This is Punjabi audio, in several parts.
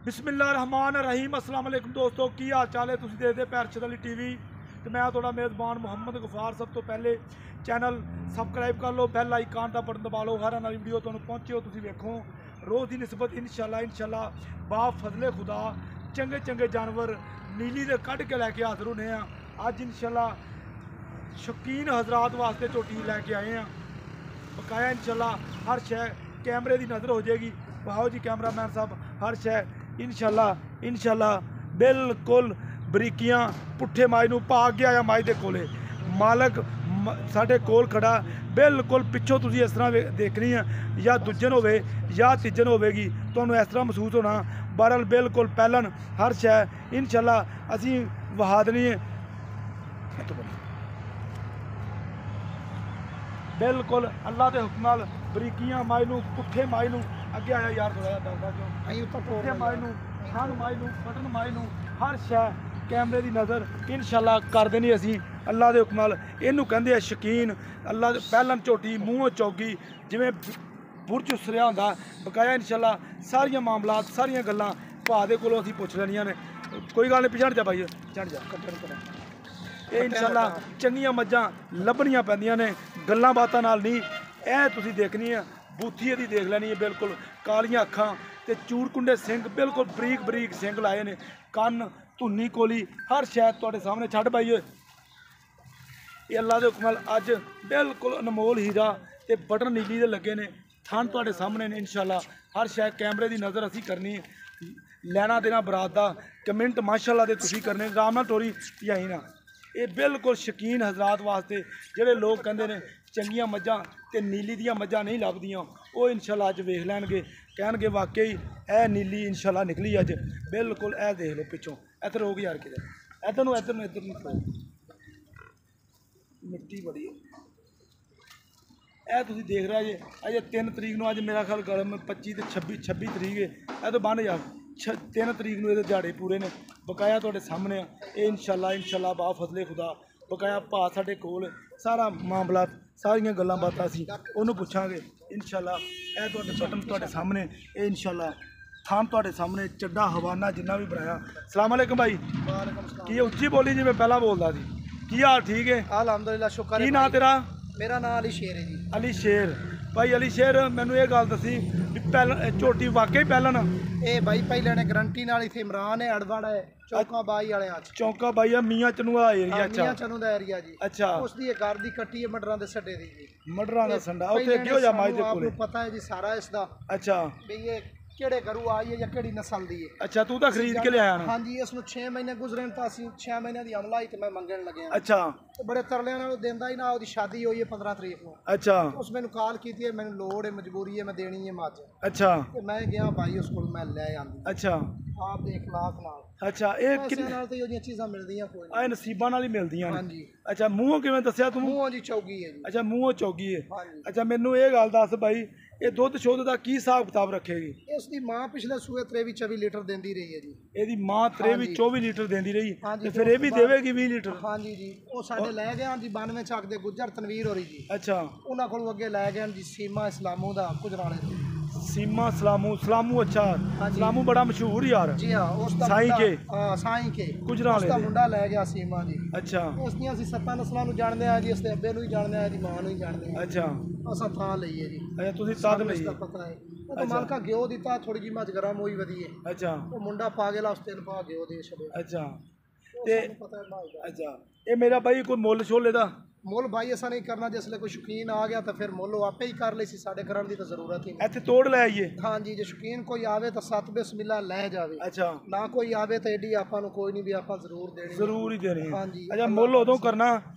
बिस्मिल्लाहिर्रहमानिर्रहीम अस्सलाम वालेकुम दोस्तों की हाल चाल है। तुसीं देखदे पे अरशद अली टीवी तो मैं थोड़ा मेज़बान मुहम्मद गफार। सब तो पहले चैनल सबसक्राइब कर लो, बैल आइकन का बटन दबा लो, हर नई वीडियो तुहानूं पहुंचे हो तुसीं वेखो। रोज़ की निस्बत इंशाल्लाह बा फजले खुदा चंगे चंगे जानवर नीली दे कढ़ के लैके हाजिर होने हैं। अज इंशाल्लाह शौकीन हजरात वास्ते झोटी लैके आए हैं बकाया। इंशाल्लाह हर शय कैमरे की नज़र हो जाएगी। बहाओ जी कैमरामैन साहब, हर शय इंशाल्लाह बिल्कुल बरीकियां पुट्ठे माई नूं पा के आया माई दे कोले। मालक साडे कोल खड़ा बिल्कुल पिछों तुसीं इस तरह देखनी है या दुजन होवे या तीजन होवेगी, तुहानूं इस तरह महसूस होना। बहरहाल बिल्कुल पैलन हर शय इंशाल्लाह असीं वहा देनी है बिल्कुल अल्लाह के हुक्म नाल। बरीकियां माई नूं पुट्ठे माई नूं अगे आया यार थोड़ा दसदा क्यों पुट्ठे माई नूं छन माई नूं बटन माई नूं हर शय कैमरे की नज़र इंशाल्लाह कर देनी असीं अल्लाह के हुक्म नाल। इहनूं कहंदे आ शकीन। अल्लाह पैलन झोटी मूँहों चौगी जिवें बुरज उसरिया हुंदा बकाया। इंशाल्लाह सारियां मामलात सारियां गल्लां भा दे कोलों असीं पुछ लैनियां ने। कोई गल नहीं, पिछड़ जा भाई चढ़ जा ये इंशाल्लाह चंगियां मज्जां लभनियां पैंदियां ने गल्लां बातां नाल नहीं। ऐ तुसीं देखनी है बूथी इहदी देख लैनी है बिल्कुल कालियां अखां ते चूड़कुंडे सिंग बिल्कुल बरीक बरीक सिंग लाए ने, कन्न धुन्नी कोली हर शै तुहाडे सामने छड्ड पाइए। ये अल्लाह के हुक्म नाल अज बिल्कुल अनमोल हीरा ते बटन नीली दे लगे ने। थन तुहाडे सामने ने इंशाल्लाह हर शै कैमरे की नज़र असीं करनी। लैना देना बरात दा कमेंट माशाअल्लाह दे तुसीं करने राम नाल टोरी जाई ना। ये बिल्कुल शकीन हजरात वास्ते ਜਿਹੜੇ लोग कहते हैं चंगियां मज्जां ते नीली दियां मज्जां नहीं लभदियां वो इंशाल्लाह अज वेख लैणगे कहणगे वाकई ए नीली इंशाल्लाह निकली अज बिल्कुल। ए देख लो पिछों इधर हो गई यार किधर इधर नूं मिट्टी बड़ी है। ए तुसीं देख रहे जे अजे 3 तरीक नूं अज मेरा ख्याल गल 25 ते 26 तरीक है। ए तो बन यार 3 तरीक नूं ये दिहाड़े पूरे ने बकाया तुहाडे सामने ये इंशाल्लाह बा फजले खुदा बकाया भा साडे कोल सारा मामला सारियां गल्लां बातां असीं उहनूं पुछांगे इंशाल्लाह। ए तुहाडे बटन तुहाडे सामने ये इंशाल्लाह थान तुहाडे सामने चड्डा हवाना जिन्ना भी बनाया। सलाम अलैकुम भाई। की उच्ची बोली जी मैं पहला बोलदा सी। की हाल ठीक है? अलहमदुलिल्लाह शुक्र। की नाम तेरा? मेरा नाम अली शेर है जी। अली शेर भाई अली शेर मैनू ये गल दसी पहल झोटी वाकई पहलन ए भाई पहले ने गारंटी नाल इथे इमरान है अड़वड़ है चौका बाई वाले चौका बाई है मियां चनू दा एरिया। अच्छा मियां चनू दा एरिया जी। अच्छा उसदी एक घर दी कट्टी है मडरां दे सड्डे दी जी। मडरां दा संडा उत्थे क्यों जा माई दे कोले पता है जी सारा इसदा। अच्छा भी ये केड़े घरू आई है या केड़ी नस्ल दी है। अच्छा तू तो खरीद के ले आया ना? हां जी इसनु 6 महीने गुजरे ता असी 6 महीने दी अमला ही ते मैं मंगण लगे। अच्छा तो बड़े तरले नाल देंदा ही ना। ओदी शादी हुई है 15 तरीक को। अच्छा उस मैनू कॉल कीती है मैनू लोड़ है मजबूरी है मैं देनी है मज। अच्छा ते मैं गया भाई उस कोल मैं ले आंदी। अच्छा आप दे इखलाक नाल। अच्छा ये किन्ने नाल ते ओदियां चीज़ां मिलदियां कोई नहीं। आ नसीबां नाल ही मिलदियां। हां जी। अच्छा मूंहों किवें दस्सिया तू? मूंहों जी चौगी है जी। अच्छा मूंहों चौगी है। हां जी। अच्छा मैनू ये गल दस भाई ये दुध शुद्ध का की हिसाब किताब रखेगी? इसकी मां पिछले सूए 23-24 लीटर देंदी रही है जी। ਇਹਦੀ ਮਾਂ 23-24 ਲੀਟਰ ਦੇਂਦੀ ਰਹੀ हाँ जी, ਤੇ ਫਿਰ ਇਹ ਵੀ ਦੇਵੇਗੀ 20 ਲੀਟਰ? हाँ जी जी ਉਹ ਸਾਡੇ ਲੈ ਗਏ ਹਨ ਜੀ 92 ਚੱਕ ਦੇ ਗੁੱਜਰ ਤਨਵੀਰ ਹੋਰੀ ਜੀ। ਅੱਛਾ ਉਹਨਾਂ ਕੋਲ ਅੱਗੇ ਲੈ ਗਏ ਹਨ ਜੀ ਸੀਮਾ ਇਸਲਾਮੂ ਦਾ ਗੁਜਰਾਲੇ ਤੋਂ। सीमा सलामू अच्छा सलामू बड़ा मशहूर यार। जी हाँ उसका साईं के हाँ साईं के गुजराले उसका मुंडा ले गया सीमा जी। अच्छा ਉਸ ਦੀਆਂ ਅਸੀਂ 7 ਨਸਲਾਂ ਨੂੰ ਜਾਣਦੇ ਆ ਜੀ। ਇਸਦੇ ਅੱਬੇ ਨੂੰ ਹੀ ਜਾਣਦੇ ਆ ਜੀ ਮਾਂ ਨੂੰ ਹੀ ਜਾਣਦੇ ਆ। अच्छा ਅਸਾਂ ਥਾਂ ਲਈਏ ਜੀ। अच्छा ਤੁਸੀਂ ਤਦ ਲਈ ਇਸਦਾ ਪਤਾ ਹੈ ਉਹ ਤਾਂ ਮਾਲਕਾ ਗਿਓ ਦਿੱਤਾ ਥੋੜੀ ਜਿਹੀ ਮੱਝ ਗਰਮ ਹੋਈ ਵਧੀਆ। अच्छा ਉਹ ਮੁੰਡਾ ਪਾਗਲ ਆ ਉਸ ਤਿੰਨ ਪਾ ਗਿਓ ਦੇ ਛੱਡਿਆ। अच्छा ਤੇ ਤੇ ਪਤਾ ਹੈ ਮਾਈ ਦਾ। अच्छा ਇਹ ਮੇਰਾ ਬਾਈ ਕੋਈ ਮੁੱਲ ਛੋਲੇ ਦਾ ਮੁੱਲ ਭਾਈ ਅਸਾਂ ਨਹੀਂ ਕਰਨਾ। ਜਿਸਲੇ ਕੋਈ ਸ਼ੌਕੀਨ ਆ ਗਿਆ ਤਾਂ ਫਿਰ ਮੁੱਲ ਉਹ ਆਪੇ ਹੀ ਕਰ ਲਈ ਸੀ। ਸਾਡੇ ਕਰਨ ਦੀ ਤਾਂ ਜ਼ਰੂਰਤ ਹੀ ਨਹੀਂ। ਇੱਥੇ ਤੋੜ ਲੈ ਆਈਏ। ਹਾਂ ਜੀ ਜੇ ਸ਼ੌਕੀਨ ਕੋਈ ਆਵੇ ਤਾਂ ਸਤ ਬਿਸਮਿਲ੍ਲਾ ਲੈ ਜਾਵੇ। अच्छा ਨਾ ਕੋਈ ਆਵੇ ਤਾਂ ਏਡੀ ਆਪਾਂ ਨੂੰ ਕੋਈ ਨਹੀਂ ਵੀ ਆਪਾਂ ਜ਼ਰੂਰ ਦੇਣੀ ਜ਼ਰੂਰ ਹੀ ਦੇਣੀ ਹੈ। ਹਾਂ ਜੀ। अच्छा ਮੁੱਲ ਉਦੋਂ ਕਰਨਾ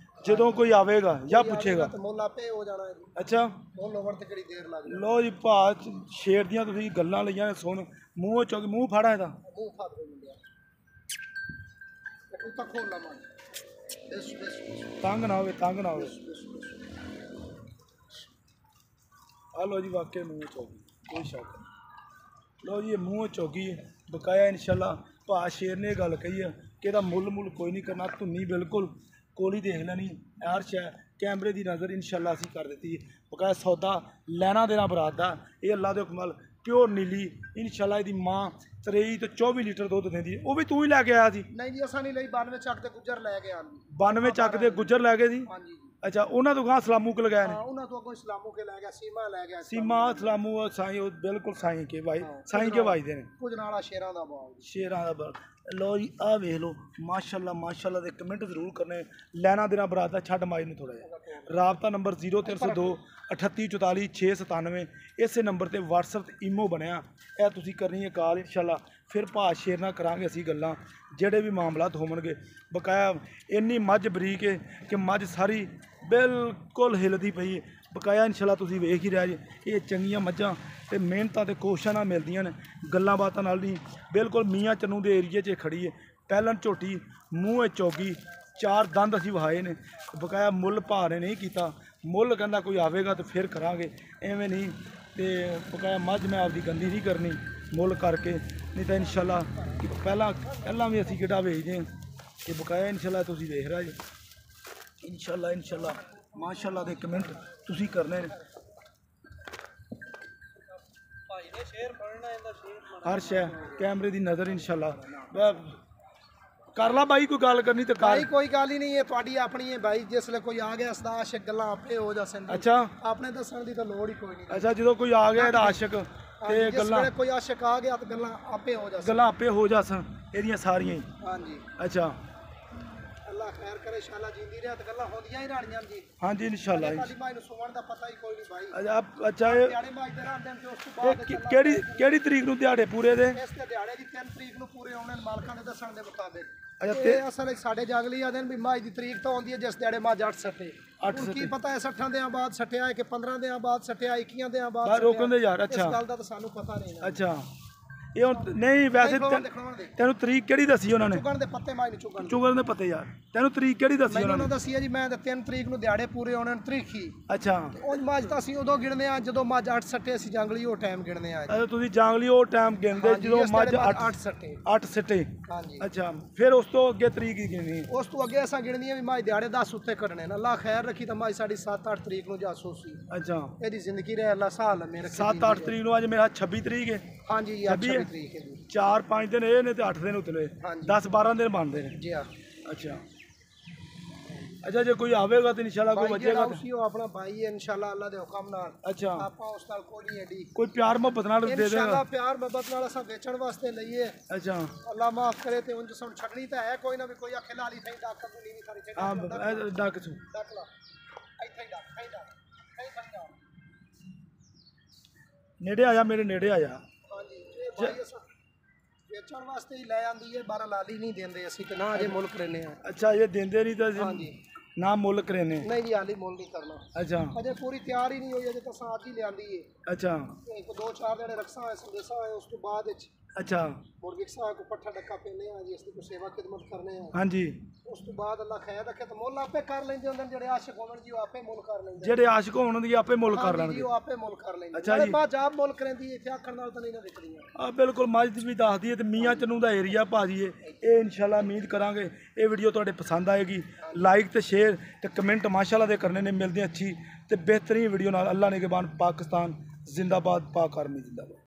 ਜਦੋਂ ਕੋਈ ਆਵੇਗਾ ਜਾਂ ਪੁੱਛੇਗਾ। ਤਾਂ ਮੁੱਲ ਆਪੇ ਹੋ ਜਾਣਾ ਹੈ ਜੀ। अच्छा ਮੁੱਲ ਹੋਣ ਤੇ ਕਿਹੜੀ ਦੇਰ ਲੱਗ ਜਾਣੀ। ਲੋ ਜੀ ਭਾ ਸ਼ੇਰ ਦੀਆਂ ਤੁਸੀਂ ਗੱਲਾਂ ਲਈਆਂ ਨੇ ਸੁਣ ਮੂੰਹੋਂ ਚੁੱਕ ਮੂੰਹ ਫਾੜਾ ਇਹਦਾ ਮੂੰਹ ਫੜ ਦੇ ਮੁੰਡਿਆ ਤੂੰ ਤਾਂ ਖੋਲ ਲਾ ਮਾਂ ਬਸ ਤੰਗ ਨਾ ਹੋਵੇ ਤੰਗ ਨਾ ਹੋਵੇ। आ लो जी वाकई मुँह चौगी कोई शक नहीं। लो जी ये मुँह चौगी है बकाया इंशाल्लाह भा शेर ने गल कही है कि मुल कोई नहीं करना। धुन्नी बिल्कुल कोली देख लैनी हर शै कैमरे की नज़र इंशाल्लाह असी कर दी। बकाया सौदा लैना देना बरात का ये अल्लाह के हुक्म नाल ਪਿਓਰ ਨੀਲੀ ਇਨਸ਼ਾਅੱਲਾ ਇਹਦੀ ਮਾਂ 23 ਤੋਂ 24 ਲੀਟਰ ਦੁੱਧ ਦਿੰਦੀ ਹੈ। ਉਹ ਵੀ ਤੂੰ ਹੀ ਲੈ ਕੇ ਆਇਆ ਸੀ? ਨਹੀਂ ਜੀ ਅਸਾਂ ਨਹੀਂ ਲਈ 92 ਚੱਕ ਤੇ ਗੁੱਜਰ ਲੈ ਕੇ ਆਂਦੀ 92 ਚੱਕ ਦੇ ਗੁੱਜਰ ਲੈ ਗਏ ਸੀ। ਹਾਂਜੀ ਜੀ ਅੱਛਾ, ਉਹਨਾਂ ਤੋਂ ਗਾਂ ਸਲਾਮੂ ਲਗਾਇਆ ਨੇ? ਹਾਂ ਉਹਨਾਂ ਤੋਂ ਕੋਈ ਇਸਲਾਮੂ ਕੇ ਲੈ ਗਿਆ, ਸੀਮਾ ਲੈ ਗਿਆ, ਸੀਮਾ ਸਲਾਮੂ ਸਾਈਂ, ਉਹ ਬਿਲਕੁਲ ਸਾਈਂ ਕੇ ਭਾਈ, ਸਾਈਂ ਕੇ ਵਾਜਦੇ ਨੇ। ਕੁਝ ਨਾਲਾ ਸ਼ੇਰਾਂ ਦਾ ਬਾਗ, ਸ਼ੇਰਾਂ ਦਾ ਬਾਗ। ਲੋ ਜੀ ਆਹ ਵੇਖ ਲਓ, ਮਾਸ਼ਾਅੱਲਾ ਮਾਸ਼ਾਅੱਲਾ ਦੇ ਕਮੈਂਟ ਜ਼ਰੂਰ ਕਰਨੇ। ਲੈਣਾ ਦੇਣਾ ਬਰਾਤ ਦਾ ਛੱਡ ਮਾਈ ਨੂੰ ਥੋੜਾ ਜਿਹਾ। ਰਾਬਤਾ ਨੰਬਰ 0302 3844 697, ਇਸੇ ਨੰਬਰ ਤੇ WhatsApp ਤੇ ਈਮੋ ਬਣਿਆ। ਇਹ ਤੁਸੀਂ ਕਰਨੀ ਹੈ ਕਾਲ ਇਨਸ਼ਾਅੱਲਾ। ਫਿਰ ਭਾ ਸ਼ੇਰ ਨਾਲ ਕਰਾਂਗੇ ਅਸੀਂ ਗੱਲਾਂ, ਜਿਹੜੇ ਵੀ ਮਾਮਲਾਤ ਹੋਣਗੇ। ਬਕਾਇਆ ਇੰਨੀ ਮੱਝ ਬਰੀਕ ਹੈ ਕਿ ਮੱਝ ਸਾਰੀ ਬਿਲਕੁਲ ਹਿਲਦੀ ਪਈ ਹੈ। ਬਕਾਇਆ ਇਨਸ਼ਾਅੱਲਾ ਤੁਸੀਂ ਵੇਖ ਹੀ ਰਿਹਾ ਜੀ। ਇਹ ਚੰਗੀਆਂ ਮੱਝਾਂ ਤੇ ਮਿਹਨਤਾਂ ਤੇ ਕੋਸ਼ਿਸ਼ਾਂ ਨਾਲ ਮਿਲਦੀਆਂ ਨੇ, ਗੱਲਾਂ ਬਾਤਾਂ ਨਾਲ ਨਹੀਂ। ਬਿਲਕੁਲ ਮੀਆਂ ਚੰਨੂ ਦੇ ਏਰੀਏ 'ਚ ਖੜੀ ਹੈ। ਪਹਿਲਣ ਝੋਟੀ, ਮੂੰਹ ਚੌਗੀ, 4 ਦੰਦ ਅਸੀਂ ਵਹਾਏ ਨੇ। ਬਕਾਇਆ ਮੁੱਲ ਭਾਅ ਨੇ ਨਹੀਂ ਕੀਤਾ। ਮੁੱਲ ਕਹਿੰਦਾ ਕੋਈ ਆਵੇਗਾ ਤਾਂ ਫਿਰ ਕਰਾਂਗੇ, ਐਵੇਂ ਨਹੀਂ। ਤੇ ਬਕਾਇਆ ਮੱਝ ਮੈਂ ਆਪਦੀ ਗੰਦੀ ਨਹੀਂ ਕਰਨੀ ਮੁੱਲ ਕਰਕੇ, ਨਹੀਂ ਤਾਂ ਇਨਸ਼ਾਅੱਲਾ ਕਿ ਪਹਿਲਾਂ ਵੀ ਅਸੀਂ ਕਿਹੜਾ ਵੇਚਦੇ ਹਾਂ। ਤੇ ਬਕਾਇਆ ਇਨਸ਼ਾਅੱਲਾ ਤੁਸੀਂ ਦੇਖ ਰਹੇ ਜੀ। ਇਨਸ਼ਾਅੱਲਾ ਮਾਸ਼ਾਅੱਲਾ ਦੇ ਕਮੈਂਟ ਤੁਸੀਂ ਕਰਨੇ ਨੇ। ਹਰ ਸ਼ੈ ਕੈਮਰੇ ਦੀ ਨਜ਼ਰ ਇਨਸ਼ਾਅੱਲਾ। ਕਰ ਲਾ ਬਾਈ, ਕੋਈ ਗੱਲ ਕਰਨੀ ਤੇ ਕਰ। ਭਾਈ ਕੋਈ ਗੱਲ ਹੀ ਨਹੀਂ ਹੈ, ਤੁਹਾਡੀ ਆਪਣੀ ਹੈ ਭਾਈ। ਜਿਸਲੇ ਕੋਈ ਆ ਗਿਆ ਸਦਾ ਆਸ਼ਿਕ ਗੱਲਾਂ ਆਪੇ ਹੋ ਜਾਸਨ। ਅੱਛਾ, ਆਪਣੇ ਦੱਸਣ ਦੀ ਤਾਂ ਲੋੜ ਹੀ ਕੋਈ ਨਹੀਂ। ਅੱਛਾ, ਜਦੋਂ ਕੋਈ ਆ ਗਿਆ ਇਹਦਾ ਆਸ਼ਿਕ ਤੇ ਗੱਲਾਂ, ਕੋਈ ਆਸ਼ਿਕ ਆ ਗਿਆ ਤਾਂ ਗੱਲਾਂ ਆਪੇ ਹੋ ਜਾਸਨ। ਗੱਲਾਂ ਆਪੇ ਹੋ ਜਾਸਨ ਇਹਦੀਆਂ ਸਾਰੀਆਂ ਹੀ। ਹਾਂਜੀ ਅੱਛਾ, ਅੱਲਾ ਖੈਰ ਕਰੇ ਇਨਸ਼ਾਅੱਲਾ। ਜਿੰਦੀ ਰਹੇ ਤਾਂ ਗੱਲਾਂ ਹੁੰਦੀਆਂ ਹੀ ਰਹਿਣੀਆਂ ਜੀ। ਹਾਂਜੀ ਇਨਸ਼ਾਅੱਲਾ। ਤੁਹਾਡੀ ਮਾਈ ਨੂੰ ਸੁਣਨ ਦਾ ਪਤਾ ਹੀ ਕੋਈ ਨਹੀਂ ਭਾਈ। ਅੱਛਾ, ਇਹ ਦਿਹਾੜੇ ਮਾਈ ਦੇ ਰਹਿੰਦੇ ਨੇ ਤੇ ਉਸ ਤੋਂ ਬਾਅਦ ਕਿਹੜੀ ਤਰੀਕ ਨੂੰ ਦਿਹਾੜੇ ਪੂਰੇ ਦੇ? ਇਸ ਤੇ ਦਿਹਾੜੇ ਦੀ 3 ਤਰੀਕ ਨੂੰ ਪੂਰੇ ਹੋਣੇ ਮਾਲਕਾਂ ਦੇ ਦੱਸਣ ਦੇ ਮੁਤਾਬਿਕ। ਅੱਛਾ, ਤੇ ਅਸਲ ਵਿੱਚ ਸਾਡੇ ਜੰਗਲੀ ਆਦੇ ਨੇ ਵੀ ਮਾਈ ਦੀ ਤਰੀਕ ਤਾਂ ਆਉਂਦੀ ਹੈ ਜਿਸ ਦਿਹਾੜੇ ਮਾਝ 8 ਸੱਟੇ। 8 ਕੀ ਪਤਾ ਹੈ 60 ਦਿਨਾਂ ਬਾਅਦ ਸੱਟਿਆ ਹੈ ਕਿ 15 ਦਿਨਾਂ ਬਾਅਦ ਸੱਟਿਆ, 21 ਦਿਨਾਂ ਬਾਅਦ ਬਾਹਰ ਰੋਕਣ ਦੇ ਯਾਰ। ਇਸ ਅੱਛਾ ਗੱਲ ਦਾ ਤਾਂ ਸਾਨੂੰ ਪਤਾ ਨਹੀਂ ਨਾ। ਅੱਛਾ, ਇਹ ਹੁਣ ਨਹੀਂ ਵੈਸੇ ਤੈਨੂੰ ਤਰੀਕ ਕਿਹੜੀ ਦੱਸੀ ਉਹਨਾਂ ਨੇ? ਚੁਗਣ ਦੇ ਪੱਤੇ ਮਾਈ ਨੂੰ ਚੁਗਣ ਦੇ ਪੱਤੇ ਯਾਰ। ਤੈਨੂੰ ਤਰੀਕ ਕਿਹੜੀ ਦੱਸੀ ਉਹਨਾਂ ਨੇ? ਦੱਸੀ ਹੈ ਜੀ ਮੈਂ ਤਾਂ 3 ਤਰੀਕ ਨੂੰ ਦਿਹਾੜੇ ਪੂਰੇ ਹੋਣੇ ਨੇ ਤਰੀਖੀ। ਅੱਛਾ, ਉਹ ਮਾਝ ਤਾਂ ਅਸੀਂ ਉਦੋਂ ਗਿਣਦੇ ਆ ਜਦੋਂ ਮਾਝ 8 ਸੱਟੇ ਅਸੀਂ ਜੰਗਲੀ ਉਹ ਟਾਈਮ ਗਿਣਦੇ ਆ। ਅੱਛਾ, ਤੁਸੀਂ ਜੰਗਲੀ ਉਹ ਟਾਈਮ ਗਿਣਦੇ ਜਦੋਂ ਮੱਝ 8 ਸੱਟੇ। 8 ਸਿੱਟੇ। ਹਾਂਜੀ। ਅੱਛਾ, ਫਿਰ ਉਸ ਤੋਂ ਅੱਗੇ ਤਰੀਕ ਹੀ ਗਿਣਨੀ? ਉਸ ਤੋਂ ਅੱਗੇ ਅਸਾਂ ਗਿਣਦੀਆਂ ਵੀ ਮਾਝ ਦਿਹਾੜੇ 10 ਉੱਤੇ ਕੱਢਣੇ ਨੇ। ਅੱਲਾ ਖੈਰ ਰੱਖੀ ਤਾਂ ਮਾਝ ਸਾਡੀ 7-8 ਤਰੀਕ ਨੂੰ ਜਾਸੂਸ ਸੀ। ਅੱਛਾ, ਇਹਦੀ ਜ਼ਿੰਦਗੀ ਰਹੇ ਅੱਲਾ ਸਾਹ ਲੰਮੇ ਰੱਖੇ। 7-8 ਤਰੀਕ ਨੂੰ, ਅੱਜ ਮੇਰਾ 26 ਤਰੀਕ ਹੈ। ਹਾਂਜੀ ਜੀ, 26 ਤਰੀਕ ਹੈ ਜੀ। 4-5 ਦਿਨ ਇਹ ਨੇ ਤੇ 8 ਦਿਨ ਉਤਲੇ, 10-12 ਦਿਨ ਬਣਦੇ ਨੇ ਜੀ। ਹਾਂ ਅੱਛਾ ਅੱਛਾ, ਜੇ ਕੋਈ ਆਵੇਗਾ ਤਾਂ ਇਨਸ਼ਾਅੱਲਾ ਕੋਈ ਬਚੇਗਾ। ਉਸੇ ਉਹ ਆਪਣਾ ਭਾਈ ਹੈ ਇਨਸ਼ਾਅੱਲਾ ਅੱਲਾ ਦੇ ਹੁਕਮ ਨਾਲ। ਅੱਛਾ, ਆਪਾਂ ਉਸ ਨਾਲ ਕੋਈ ਨਹੀਂ ਐਡੀ, ਕੋਈ ਪਿਆਰ ਮੁਹੱਬਤ ਨਾਲ ਦੇ ਦੇਗਾ ਇਨਸ਼ਾਅੱਲਾ। ਪਿਆਰ ਮੁਹੱਬਤ ਨਾਲ ਅਸਾਂ ਵੇਚਣ ਵਾਸਤੇ ਲਈਏ। ਅੱਛਾ, ਅੱਲਾ ਮਾਫ ਕਰੇ ਤੇ ਉਂਝ ਸਾਨੂੰ ਛੱਡਣੀ ਤਾਂ ਹੈ ਕੋਈ ਨਾ ਵੀ। ਕੋਈ ਆਖੇ ਲਾਲੀ ਥਈ ਡਾਕ ਕੋਈ ਨਹੀਂ ਸਾਰੀ ਹਾਂ ਡੱਕ ਸੂ ਡੱਕ ਲਾ ਇੱਥੇ ਹੀ ਡੱਕ ਨੇੜੇ ਆ ਜਾ, ਮੇਰੇ ਨੇੜੇ ਆ ਜਾ। ਹਾਂਜੀ, ਇਹ ਭਾਈ ਅਸਾਂ ਵੇਚਣ ਵਾਸਤੇ ਹੀ ਲੈ ਆਂਦੀ ਹੈ। 12 ਲਾਲੀ ਨਹੀਂ ਦਿੰਦੇ ਅਸੀਂ ਤੇ ਨਾ ਅਜੇ ਮੁੱਲ ਕਰਨੇ ਆ। ਅੱਛਾ, ਇਹ ਦਿੰਦੇ ਨਹੀਂ ਤਾਂ ਹਾਂਜੀ ਨਾ ਮੁੱਲ ਕਰਨੇ? ਨਹੀਂ ਜੀ, ਹਾਲੀ ਮੁੱਲ ਨਹੀਂ ਕਰਨਾ। ਅੱਛਾ, ਅਜੇ ਪੂਰੀ ਤਿਆਰ ਹੀ ਨਹੀਂ ਹੋਈ, ਅਜੇ ਤਾਂ ਸਾਥ ਹੀ ਲਿਆਂਦੀ ਹੈ। ਅੱਛਾ, 1-2-4 ਜਿਹੜੇ ਰਕਸਾਂ ਹੋਏ ਸੰਦੇਸ਼ਾਂ ਹੋਏ ਉਸ ਤੋਂ ਬਾਅਦ ਵਿੱਚ ਅੱਛਾ, ਮੁਰਗੀ ਸਾਹ ਕੋ ਪੱਠਾ ਡੱਕਾ ਪੈਨੇ ਆ ਜੀ। ਇਸ ਦੀ ਕੋਈ ਸੇਵਾ ਖਿਦਮਤ ਕਰਨੇ ਆ। ਹਾਂਜੀ, ਉਸ ਤੋਂ ਬਾਅਦ ਅੱਲਾ ਖੈਰ ਰੱਖੇ ਤਾਂ ਮੁੱਲ ਆਪੇ ਕਰ ਲੈਂਦੇ ਹੁੰਦੇ ਨੇ। ਜਿਹੜੇ ਆਸ਼ਿਕ ਹੋਣ ਜੀ ਉਹ ਆਪੇ ਮੁੱਲ ਕਰ ਲੈਂਦੇ। ਜਿਹੜੇ ਆਸ਼ਿਕ ਹੋਣ ਦੀ ਆਪੇ ਮੁੱਲ ਕਰ ਲੈਣਗੇ। ਉਹ ਆਪੇ ਮੁੱਲ ਕਰ ਲੈਂਦੇ। ਅੱਛਾ ਜੀ, ਬਾਅਦ ਆਪ ਮੁੱਲ ਕਰੇਂਦੀ ਇੱਥੇ ਆਖਣ ਨਾਲ ਤਾਂ ਨਹੀਂ ਨਾ ਵਿਕਦੀਆਂ। ਆ ਬਿਲਕੁਲ ਮੱਝ ਵੀ ਦੱਸਦੀ ਹੈ ਤੇ ਮੀਆਂ ਚੰਨੂ ਦਾ ਏਰੀਆ ਭਾਜੀ ਇਹ ਇਨਸ਼ਾਅੱਲਾ ਉਮੀਦ ਕਰਾਂਗੇ ਇਹ ਵੀਡੀਓ ਤੁਹਾਡੇ ਪਸੰਦ ਆਏਗੀ। ਲਾਈਕ ਤੇ ਸ਼ੇਅਰ ਤੇ ਕਮੈਂਟ ਮਾਸ਼ਾਅੱਲਾ ਦੇ ਕਰਨੇ ਨੇ। ਮਿਲਦੇ ਅੱਛੀ ਤੇ ਬਿਹਤਰੀਨ ਵੀਡੀਓ ਨਾਲ। ਅੱਲਾ ਨਿਗਹਿਬਾਨ। ਪਾਕਿਸਤਾਨ ਜ਼ਿੰਦਾਬਾਦ। ਪਾਕ ਆਰਮੀ ਜ਼ਿੰਦਾਬਾਦ।